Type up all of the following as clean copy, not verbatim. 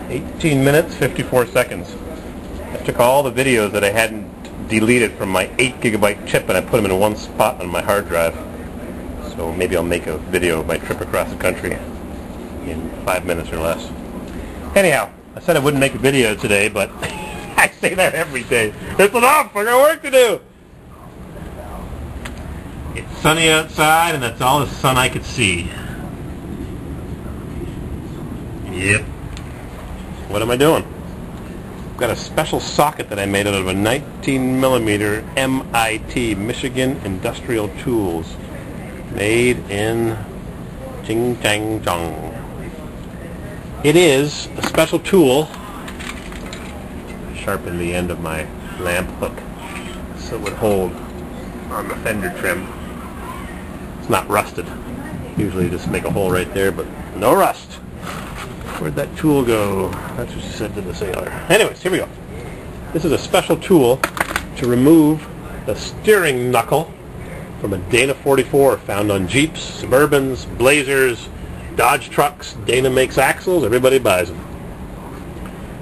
18 minutes, 54 seconds. I took all the videos that I hadn't deleted from my 8 gigabyte chip and I put them in one spot on my hard drive. So maybe I'll make a video of my trip across the country in 5 minutes or less. Anyhow, I said I wouldn't make a video today, but I say that every day. It's enough! I got work to do! It's sunny outside and that's all the sun I could see. Yep. What am I doing? I've got a special socket that I made out of a 19mm MIT, Michigan Industrial Tools, made in Ching-Chang-Chong. It is a special tool. Sharpen the end of my lamp hook so it would hold on the fender trim. It's not rusted. Usually just make a hole right there, but no rust. Where'd that tool go? That's what she said to the sailor. Anyways, here we go. This is a special tool to remove the steering knuckle from a Dana 44 found on Jeeps, Suburbans, Blazers, Dodge trucks. Dana makes axles, everybody buys them.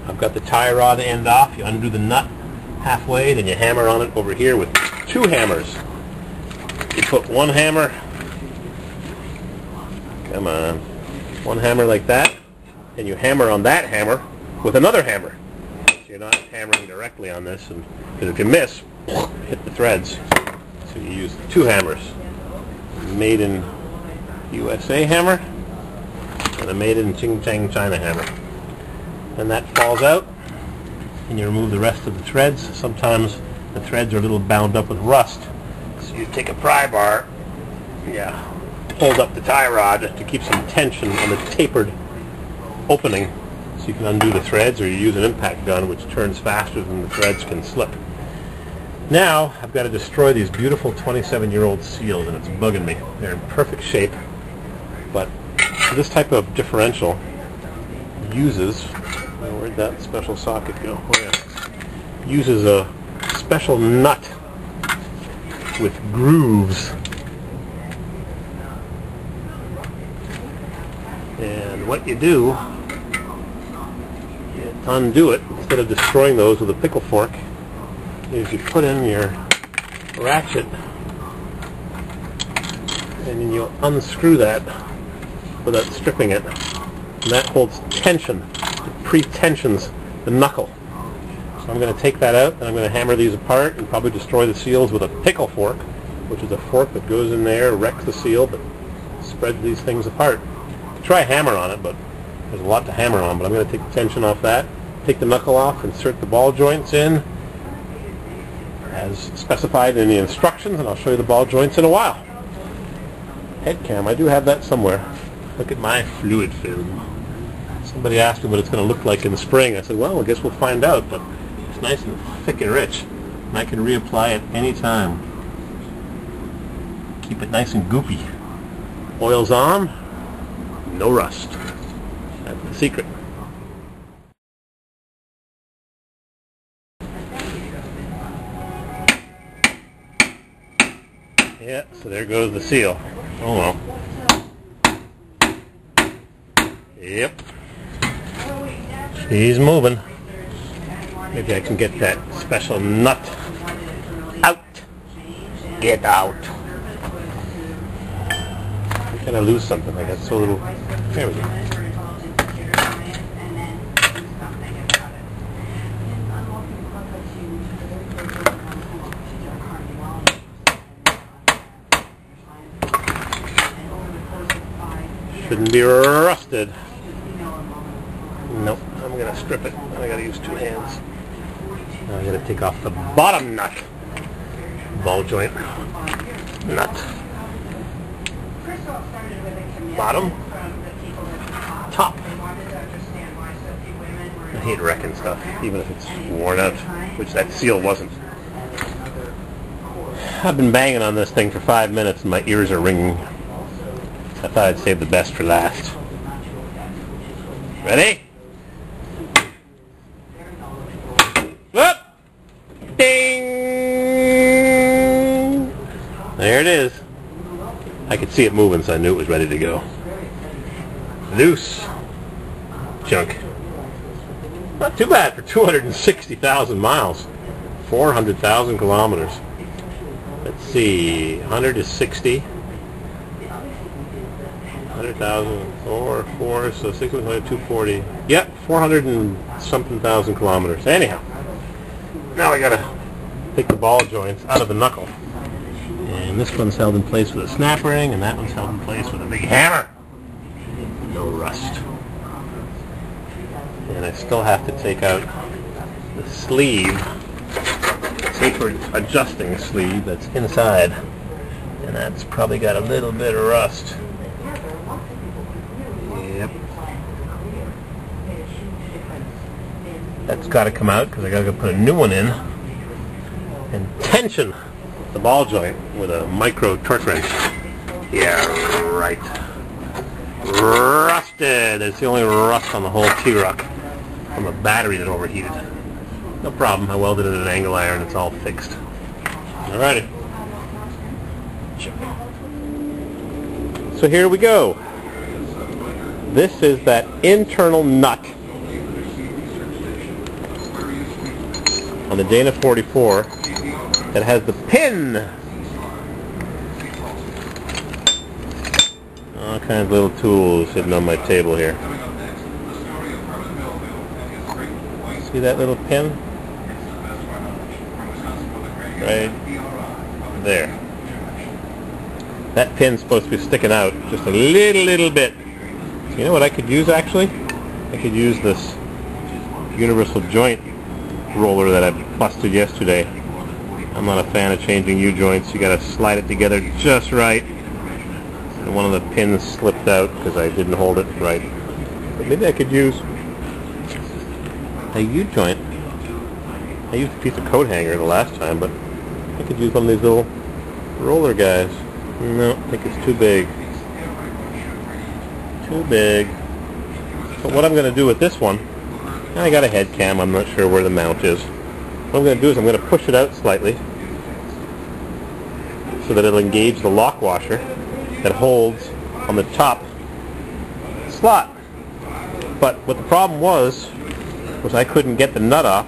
I've got the tie rod end off. You undo the nut halfway, then you hammer on it over here with 2 hammers. You put one hammer, come on, one hammer like that, and you hammer on that hammer with another hammer. So you're not hammering directly on this, and because if you miss, hit the threads. So you use 2 hammers. Made in USA hammer and a made in Ching-Chang China hammer. And that falls out, and you remove the rest of the threads. Sometimes the threads are a little bound up with rust. So you take a pry bar, hold up the tie rod to keep some tension on the tapered opening so you can undo the threads, or you use an impact gun which turns faster than the threads can slip. Now I've got to destroy these beautiful 27-year-old seals, and it's bugging me. They're in perfect shape, but this type of differential uses, where'd that special socket go? Oh, yeah. Uses a special nut with grooves. And what you do, you undo it instead of destroying those with a pickle fork, is you put in your ratchet and then you unscrew that without stripping it. And that holds tension. It pre-tensions the knuckle. So I'm going to take that out and I'm going to hammer these apart and probably destroy the seals with a pickle fork, which is a fork that goes in there, wrecks the seal, but spreads these things apart. Try a hammer on it, but there's a lot to hammer on. But I'm going to take the tension off that, take the knuckle off, insert the ball joints in as specified in the instructions, and I'll show you the ball joints in a while. Head cam, I do have that somewhere. Look at my fluid film. Somebody asked me what it's going to look like in the spring. I said, well, I guess we'll find out, but it's nice and thick and rich, and I can reapply it any time. Keep it nice and goopy. Oil's on, no rust. That's the secret. Yeah, so there goes the seal. Oh well. Yep. She's moving. Maybe I can get that special nut out. Get out. I'm gonna lose something. I got so little. There we go. Shouldn't be rusted. Nope, I'm going to strip it. I got to use 2 hands. Now I got to take off the bottom nut. Ball joint. Nut. Bottom. Top. I hate wrecking stuff, even if it's worn out, which that seal wasn't. I've been banging on this thing for 5 minutes and my ears are ringing. I thought I'd save the best for last. Ready? Whoop! Ding! There it is. I could see it moving, so I knew it was ready to go. Loose. Junk. Not too bad for 260,000 miles. 400,000 kilometers. Let's see, 100 is 60. 100,000, 4, so 600, 240. Yep, 400 and something thousand kilometers. Anyhow, now I gotta take the ball joints out of the knuckle. And this one's held in place with a snap ring, and that one's held in place with a big hammer. No rust. And I still have to take out the sleeve, tapered adjusting sleeve that's inside. And that's probably got a little bit of rust. Yep. That's got to come out because I got to put a new one in and tension the ball joint with a micro torque wrench. Yeah, right. Rusted. It's the only rust on the whole T-Roc from a battery that overheated. No problem. I welded it at an angle iron. It's all fixed. Alrighty. So here we go. This is that internal nut on the Dana 44 that has the pin. All kinds of little tools hidden on my table here. See that little pin? Right there. That pin's supposed to be sticking out just a little bit. You know what I could use actually? I could use this universal joint roller that I busted yesterday. I'm not a fan of changing U-joints. You gotta slide it together just right. And one of the pins slipped out because I didn't hold it right. But maybe I could use a U-joint. I used a piece of coat hanger the last time, but I could use one of these little roller guys. No, I think it's too big. Too big. But what I'm going to do with this one, I got a head cam, I'm not sure where the mount is. What I'm going to do is I'm going to push it out slightly so that it'll engage the lock washer that holds on the top slot. But what the problem was I couldn't get the nut off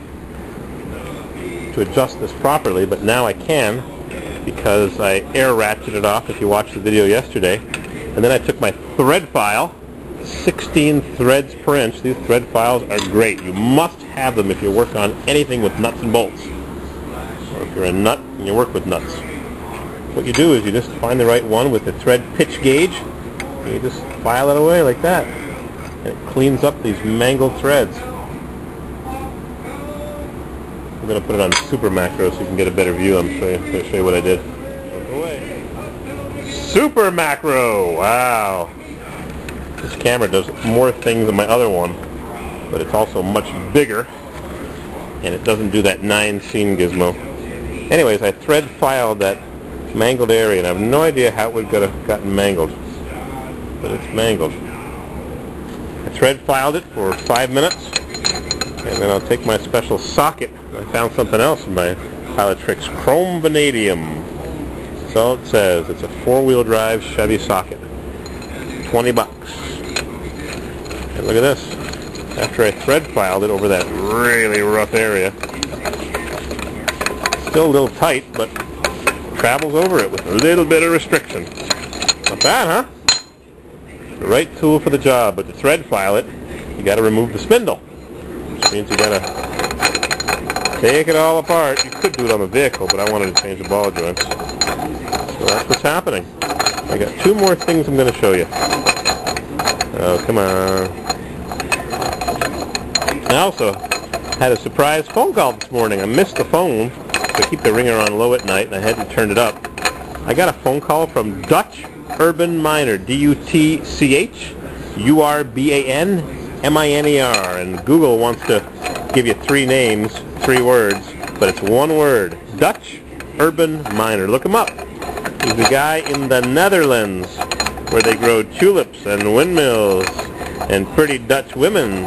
to adjust this properly, but now I can because I air ratcheted off, if you watched the video yesterday, and then I took my thread file, 16 threads per inch. These thread files are great. You must have them if you work on anything with nuts and bolts, or if you're a nut and you work with nuts. What you do is you just find the right one with the thread pitch gauge, and you just file it away like that, and it cleans up these mangled threads. I'm going to put it on super macro so you can get a better view. I'm going to show you what I did. Super macro! Wow! This camera does more things than my other one, but it's also much bigger, and it doesn't do that 9-scene gizmo. Anyways, I thread filed that mangled area, and I have no idea how it would have gotten mangled, but it's mangled. I thread filed it for 5 minutes, and then I'll take my special socket. I found something else in my Pilotrix Chrome Vanadium. That's all it says. It's a 4-wheel drive Chevy socket. 20 bucks. And look at this. After I thread filed it over that really rough area, still a little tight, but travels over it with a little bit of restriction. Not bad, huh? The right tool for the job, but to thread file it, you got to remove the spindle, which means you got to take it all apart. You could do it on the vehicle, but I wanted to change the ball joints. So that's what's happening. I got 2 more things I'm going to show you. Oh, come on. I also had a surprise phone call this morning. I missed the phone, so I keep the ringer on low at night, and I hadn't turned it up. I got a phone call from Dutch Urban Miner, D-U-T-C-H U-R-B-A-N-M-I-N-E-R, and Google wants to give you 3 names, 3 words, but it's 1 word. Dutch Urban Miner. Look him up. He's a guy in the Netherlands where they grow tulips and windmills and pretty Dutch women.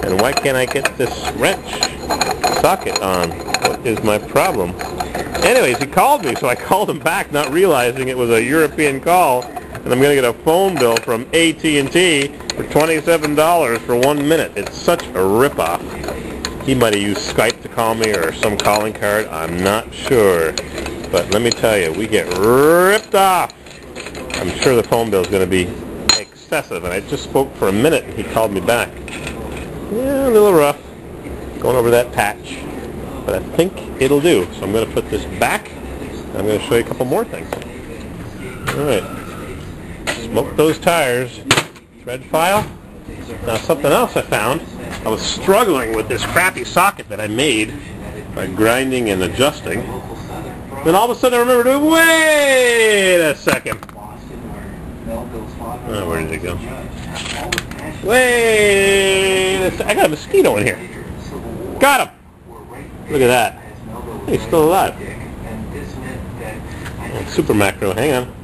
And why can't I get this wrench socket on? What is my problem? Anyways, he called me, so I called him back, not realizing it was a European call, and I'm going to get a phone bill from AT&T for $27 for 1 minute. It's such a ripoff. He might have used Skype to call me or some calling card. I'm not sure. But let me tell you, we get ripped off. I'm sure the phone bill is going to be excessive. And I just spoke for a minute and he called me back. Yeah, a little rough going over that patch. But I think it'll do. So I'm going to put this back. And I'm going to show you a couple more things. Alright. Smoke those tires. Thread file. Now something else I found. I was struggling with this crappy socket that I made by grinding and adjusting. Then all of a sudden I remembered, wait a second. Oh, where did it go? Wait a second. I got a mosquito in here. Got him. Look at that. He's still alive. Oh, super macro. Hang on.